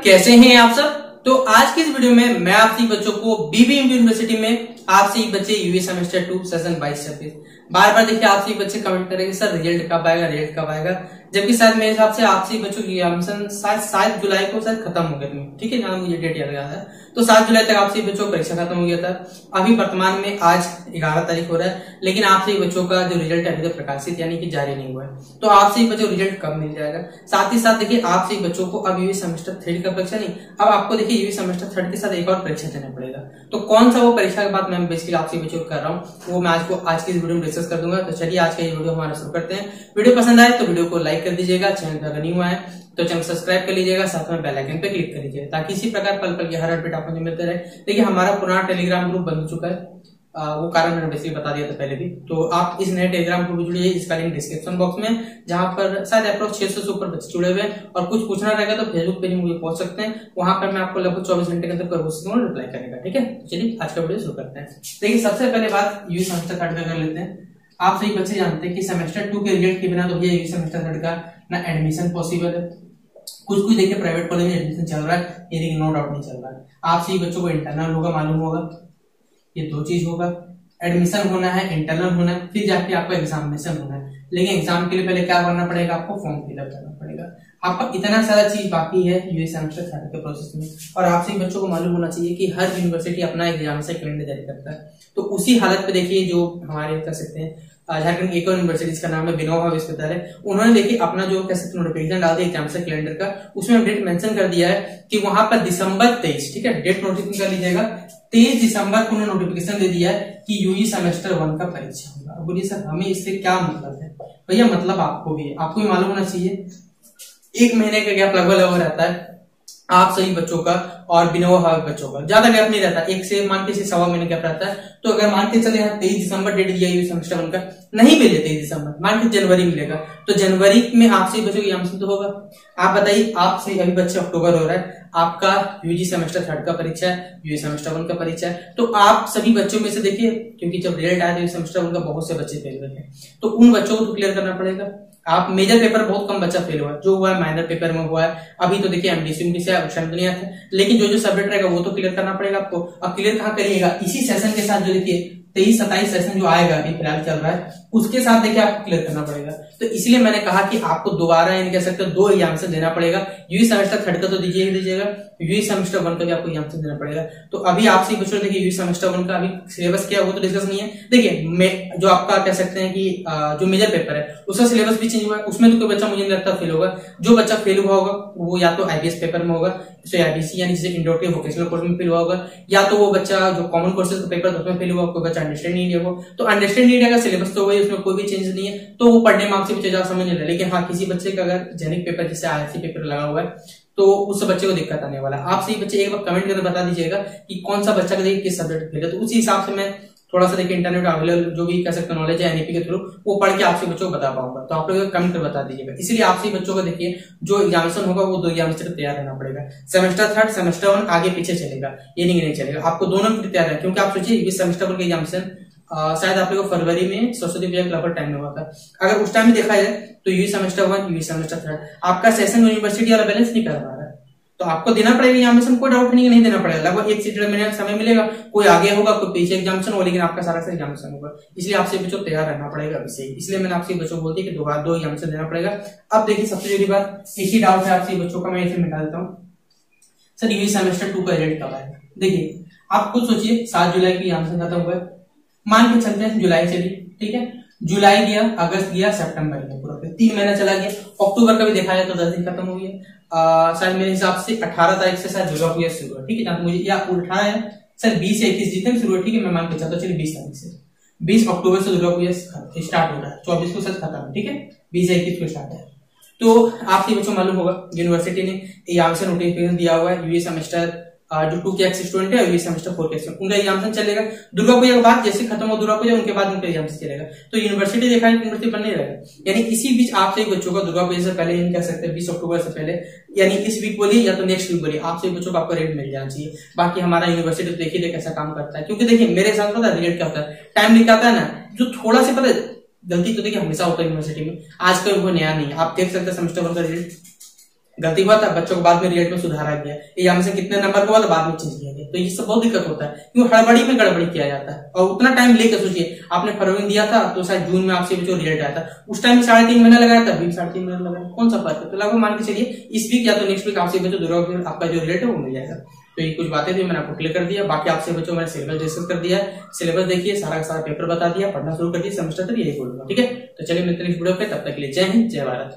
कैसे हैं आप सब। तो आज की इस वीडियो में मैं आप सभी बच्चों को बीबीएम यूनिवर्सिटी में आप सभी बच्चे यूए सेमेस्टर 2 सेशन 22-26 बार बार देखिए आप सभी बच्चे कमेंट करेंगे सर रिजल्ट कब आएगा, रिजल्ट कब आएगा, जबकि शायद मेरे हिसाब से आप सभी बच्चों की एग्जामिनेशन शायद 7 जुलाई को शायद खत्म हो गया था, ठीक है, जहां मुझे डेट याद है। तो 7 जुलाई तक आप सभी बच्चों का परीक्षा खत्म हो गया था। अभी वर्तमान में आज 11 तारीख हो रहा है, लेकिन आप सभी बच्चों का जो रिजल्ट अभी तक प्रकाशित यानी कि जारी नहीं हुआ है। तो आप सभी बच्चों को रिजल्ट कब मिल जाएगा। साथ ही साथ देखिए आप सभी बच्चों को अब यूवी सेमेस्टर 3 का परीक्षा नहीं, अब आपको देखिए यूवी सेमेस्टर 3 के साथ एक और परीक्षा देना पड़ेगा। तो कौन सा वो परीक्षा के बाद मैं बेसिकली आप सभी बच्चों को कर रहा हूँ वो मैं आज की इस वीडियो में डिस्कस कर दूंगा। तो चलिए आज का ये वीडियो हमारा शुरू करते हैं। वीडियो पसंद आए तो वीडियो को लाइक कर दीजिएगा, चैनल पर अगर न्यू आए तो चैनल सब्सक्राइब कर लीजिएगा, साथ में बेल आइकन पे क्लिक कर लीजिएगा ताकि इसी प्रकार पल पल के हर अपडेट आपको मिलते रहे। देखिए हमारा पुराना टेलीग्राम ग्रुप बन चुका है, वो कारण मैंने बेसिकली बता दिया था पहले भी। तो आप इस नए टेलीग्राम ग्रुप में जुड़िए, इसका लिंक डिस्क्रिप्शन बॉक्स में, जहां पर शायद अप्रोक्स 600 से ऊपर बच्चे जुड़े हुए हैं। और कुछ पूछना रहेगा तो फेसबुक पे मुझे पहुंच सकते हैं, वहां पर मैं आपको लगभग 24 घंटे के अंदर रिप्लाई करेगा, ठीक है। तो चलिए आज का वीडियो शुरू करते हैं। देखिए सबसे पहले बात यूवी सेमेस्टर 3 का कर लेते हैं। आप सही बच्चे जानते हैं कि सेमेस्टर 2 के रिजल्ट के बिना तो यूवी सेमेस्टर 3 का ना एडमिशन पॉसिबल है। कुछ देखिए प्राइवेट कॉलेज में एडमिशन चल रहा है, ये देखिए नो डाउट नहीं चल रहा है। आप सही बच्चों को इंटरनल होगा, मालूम होगा, ये दो चीज होगा, एडमिशन होना है, इंटरनल होना है, फिर जाके आपका एग्जामिनेशन होना है। लेकिन एग्जाम के लिए पहले क्या करना पड़ेगा, आपको फॉर्म फिलअप करना पड़ेगा। आपका इतना सारा चीज बाकी है यूए सेमेस्टर 3 के प्रोसेस में। और आप सभी बच्चों को मालूम होना चाहिए कि हर यूनिवर्सिटी अपना एग्जामिनेशन कैलेंडर जारी करता है। तो उसी हालत पे देखिए जो हमारे कह सकते हैं झारखंड की एक और यूनिवर्सिटी जिसका नाम है विनोबा विश्वविद्यालय, उन्होंने देखिए अपना जो कह सकते नोटिफिकेशन डाल दिया एग्जामिनेशन कैलेंडर का, उसमें डेट मेंशन कर दिया है कि वहां पर दिसंबर 23, ठीक है, डेट नोटिफिकेशन कर लीजिएगा, 23 दिसंबर को उन्होंने नोटिफिकेशन दे दिया है कि यूजी सेमेस्टर 1 का परीक्षा होगा। अब बोलिए सर हमें इससे क्या मतलब है। भैया मतलब आपको भी भी मालूम होना चाहिए, 1 महीने का गैप लगभग रहता है आप सही बच्चों का और विनोबा बच्चों का, ज्यादा गैप नहीं रहता, 1 से मान के 1.25 महीने गैप रहता है। तो अगर मान के चले 23 दिसंबर डेट दिया यूजी सेमेस्टर 1 का, नहीं मिले 23 दिसंबर, मान के जनवरी मिलेगा, तो जनवरी में आप सही बच्चों की एग्जामिनेशन तो होगा। आप बताइए, आप सही अभी बच्चे अक्टूबर हो रहा है, आपका यूजी सेमेस्टर 3 का परीक्षा है, यूजी सेमेस्टर 1 का परीक्षा है। तो आप सभी बच्चों में से देखिए, क्योंकि जब रिजल्ट आया तो सेमेस्टर 1 का बहुत से बच्चे फेल हुए थे, तो उन बच्चों को तो क्लियर करना पड़ेगा। आप मेजर पेपर बहुत कम बच्चा फेल हुआ है, जो हुआ है माइनर पेपर में हुआ है। अभी तो देखिए एमडीसी से नहीं आता, लेकिन जो सब्जेक्ट रहेगा वो तो क्लियर करना पड़ेगा आपको। अब क्लियर कहाँ करिएगा, इसी सेशन के साथ जो देखिए 23-27 सेशन जो आएगा अभी फिलहाल चल रहा है, उसके साथ देखिए आपको क्लियर करना पड़ेगा। तो इसलिए मैंने कहा कि आपको दोबारा कह सकते हो 2 एग्जामिनेशन देना पड़ेगा। यूजी सेमेस्टर 3 का तो दीजिएगा, यूजी सेमेस्टर 1 का भी आपको एग्जामिनेशन देना पड़ेगा। तो अभी आपसे बच्चों देखिए यूजी सेमेस्टर 1 का अभी सिलेबस क्या है वो तो डिस्कस नहीं है। देखिए जो आपका कह सकते हैं कि जो मेजर पेपर है उसका सिलेबस भी चेंज हुआ है, उसमें तो कोई बच्चा मुझे नहीं लगता फेल होगा। जो बच्चा फेल हुआ होगा वो या तो आईबीएस पेपर में होगा, आईबीसी यानी जिसे इंडोर के वोकेशनल कोर्स में फेल हुआ होगा, या तो वो बच्चा जो कॉमन कोर्सेज का पेपर उसमें फेल हुआ, कोई बच्चा अंडरस्टैंड नहीं हो। तो अंडरस्टैंड नहीं का सिलेबस तो वही, उसमें कोई भी चेंज नहीं है, तो वो पढ़ने में आपसे बच्चे ज्यादा समझ नहीं रहे। लेकिन हाँ किसी बच्चे का अगर जेनिक पेपर जैसे आईआईसी पेपर लगा हुआ है तो उस बच्चे को दिक्कत आने वाला है। आप सही बच्चे एक बार कमेंट करके बता दीजिएगा कि कौन सा बच्चा देखिए किस सब्जेक्ट फेल है, तो उसी हिसाब से मैं थोड़ा सा देखिए इंटरनेट अवेलेबल जो भी कह सकते नॉलेज है एनईपी के थ्रू वो पढ़ के आपसे बच्चों को बता पाऊंगा। तो आप लोग कमेंट कर बता दीजिएगा। इसलिए आपसे बच्चों को देखिए जो एग्जामिनेशन होगा वो 2 एग्जामिनेशन तैयार रहना पड़ेगा। सेमेस्टर 3 सेमेस्टर 1 आगे पीछे चलेगा, ये नहीं चलेगा, आपको दोनों में तैयार है। क्योंकि आप सोचिए इस सेमेस्टर 1 के एग्जामिनेशन शायद आप लोग फरवरी में सरस्वती पूजा के लगभग टाइम में हुआ था। अगर उस टाइम में देखा जाए तो यूजी सेमेस्टर 1 यूजी सेमेस्टर 3 आपका सेशन यूनिवर्सिटी वाला बैलेंस नहीं कर पा रहा है, तो आपको देना पड़ेगा एग्जामिनेशन, कोई डाउट नहीं देना पड़ेगा। लगभग 1 से 1.5 महीने का समय मिलेगा, कोई आगे होगा कोई पीछे एग्जामिनेशन होगा, लेकिन आपका सारा एग्जामिनेशन होगा। इसलिए आपसे बच्चों तैयार रहना पड़ेगा अभी से। इसलिए मैंने आपसे बच्चों को बोलती है कि 2 एग्जामिनेशन देना पड़ेगा। अब देखिए सबसे बड़ी बात, एक ही डाउट है आपसे बच्चों का, मैं इसे मिटा देता हूँ। सर यूजी सेमेस्टर 2 का रिजल्ट कब आएगा। देखिए आप खुद सोचिए, 7 जुलाई की एग्जामिनेशन खत्म हुआ है, मान के चलते हैं जुलाई चलिए, ठीक है, जुलाई गया, अगस्त गया, सितंबर गया, पूरा 3 महीना चला गया। अक्टूबर का भी देखा जाए तो 10 दिन खत्म हो गया। शायद मेरे हिसाब से 18 तारीख से शायद दुर्गा पूजा शुरू है, ठीक है, मुझे या 18 है सर 20 से 21 जितने शुरू है, ठीक है, मैं मान के चलता हूँ चलिए 20 तारीख से, 20 अक्टूबर से दुर्गा पूजा स्टार्ट हो रहा है, 24 को शायद खत्म, ठीक है, 20 से 21 को स्टार्ट है। तो आपके बच्चों मालूम होगा यूनिवर्सिटी ने एग्जामिनेशन नोटिफिकेशन दिया हुआ है, यूए सेमेस्टर जो 2 के स्टूडेंट है यूए सेमेस्टर 4 के स्टूडेंट उनका एग्जामिनेशन चलेगा। दुर्गा पूजा के बाद जैसे खत्म हो दुर्गा पूजा उनके बाद उनका एग्जामिनेशन चलेगा। तो यूनिवर्सिटी देखा है यूनिवर्सिटी बन नहीं रहेगा, यानी इसी बीच आप सभी बच्चों का दुर्गा पूजा से पहले कह सकते हैं 20 अक्टूबर से पहले, यानी इस वीक बोलिए या तो नेक्स्ट वीक बोलिए, आप सभी बच्चों को आपको रेट मिल जाना चाहिए। बाकी हमारा यूनिवर्सिटी तो देखिए कैसा काम करता है, क्योंकि देखिए मेरे साथ पता है रिजल्ट क्या होता है, टाइम निकलता है ना, जो थोड़ा सा पता गलती तो देखिए हमेशा होता है यूनिवर्सिटी में, आज का कोई नया नहीं है। आप देख सकते हैं सेमेस्टर 1 का रिजल्ट गलती हुआ था, बच्चों को बाद में रिजल्ट में सुधारा गया, एग्जाम से कितने नंबर का हुआ बाद में चेंज किया गया। तो ये सब बहुत दिक्कत होता है, क्योंकि हड़बड़ी में गड़बड़ी किया जाता है। और उतना टाइम लेकर सोचिए, आपने फरवरी में दिया था तो शायद जून में आपसे जो रिजल्ट आया था उस टाइम में 3.5 महीना लगाया था, 3.5 महीना लगाया, कौन सा फर्क है। तो लगभग मान के चलिए इस वीक या तो नेक्स्ट वीक आपसे बच्चों दुर्गा आपका जो रिजल्ट है वो मिल जाएगा। तो ये कुछ बातें थी मैंने आपको क्लियर कर दिया। बाकी आपसे बच्चों मैंने सिलेबस डिस्कस कर दिया है, सिलेबस देखिए, सारा का सारा पेपर बता दिया, पढ़ना शुरू कर दिया, सेमेस्टर तक यही बोलूंगा। ठीक है, तो चलिए मिलते हैं नेक्स्ट वीडियो पे, तब तक के लिए जय हिंद जय भारत।